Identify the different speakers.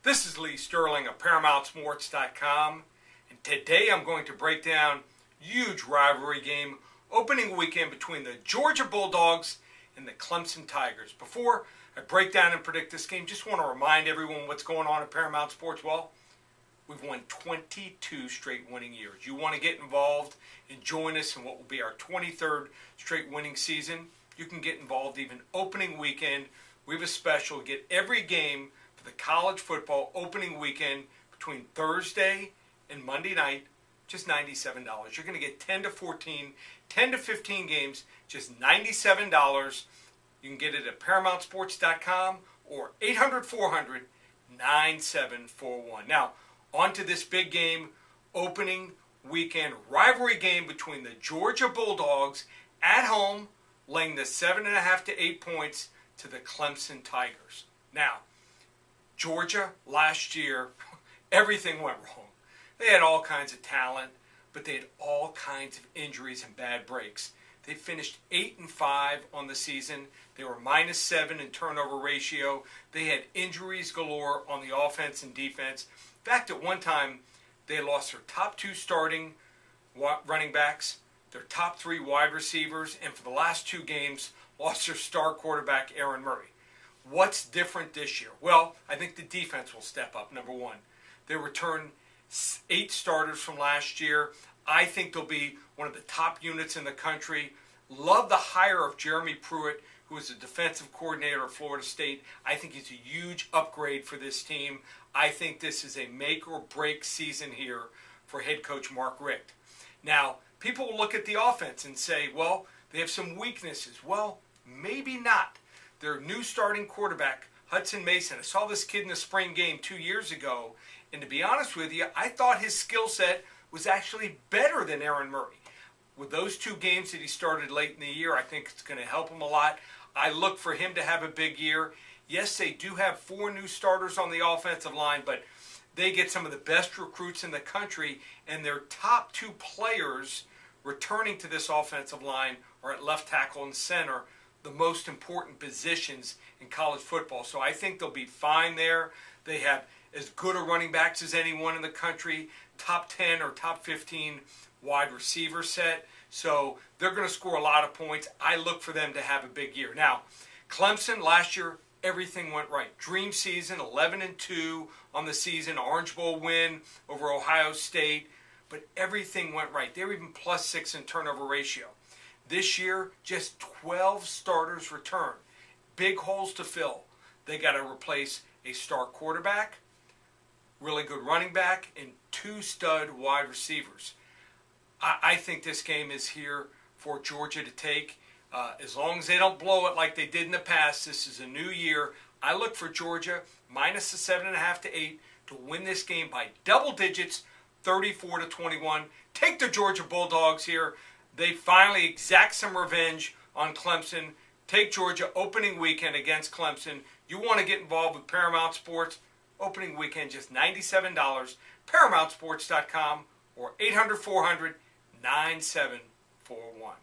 Speaker 1: This is Lee Sterling of ParamountSports.com, and today I'm going to break down huge rivalry game opening weekend between the Georgia Bulldogs and the Clemson Tigers. Before I break down and predict this game, just want to remind everyone what's going on at Paramount Sports. Well, we've won 22 straight winning years. You want to get involved and join us in what will be our 23rd straight winning season. You can get involved even opening weekend. We have a special, get every game for the college football opening weekend between Thursday and Monday night, just $97. You're going to get 10 to 15 games, just $97. You can get it at ParamountSports.com or 800-400-9741. Now, on to this big game, opening weekend rivalry game between the Georgia Bulldogs at home, laying the 7.5 to 8 points to the Clemson Tigers. Now, Georgia last year, everything went wrong. They had all kinds of talent, but they had all kinds of injuries and bad breaks. They finished 8-5 on the season. They were -7 in turnover ratio. They had injuries galore on the offense and defense. In fact, at one time, they lost their top 2 starting running backs, their top 3 wide receivers, and for the last 2 games, lost their star quarterback, Aaron Murray. What's different this year? Well, I think the defense will step up, number one. They returned 8 starters from last year. I think they'll be one of the top units in the country. Love the hire of Jeremy Pruitt, who is the defensive coordinator at Florida State. I think he's a huge upgrade for this team. I think this is a make or break season here for head coach Mark Richt. Now, people will look at the offense and say, well, they have some weaknesses. Well, maybe not. Their new starting quarterback, Hudson Mason, I saw this kid in the spring game 2 years ago, and to be honest with you, I thought his skill set was actually better than Aaron Murray. With those 2 games that he started late in the year, I think it's going to help him a lot. I look for him to have a big year. Yes, they do have 4 new starters on the offensive line, but they get some of the best recruits in the country, and their top 2 players returning to this offensive line are at left tackle and center, the most important positions in college football. So I think they'll be fine there. They have as good a running backs as anyone in the country, top 10 or top 15 wide receiver set. So they're going to score a lot of points. I look for them to have a big year. Now, Clemson, last year, everything went right. Dream season, 11-2 on the season, Orange Bowl win over Ohio State. But everything went right. They were even +6 in turnover ratio. This year, just 12 starters return. Big holes to fill. They got to replace a star quarterback, really good running back, and 2 stud wide receivers. I think this game is here for Georgia to take. As long as they don't blow it like they did in the past, this is a new year. I look for Georgia minus the 7.5 to 8 to win this game by double digits, 34-21. Take the Georgia Bulldogs here. They finally exact some revenge on Clemson. Take Georgia opening weekend against Clemson. You want to get involved with Paramount Sports? Opening weekend, just $97. ParamountSports.com or 800-400-9741.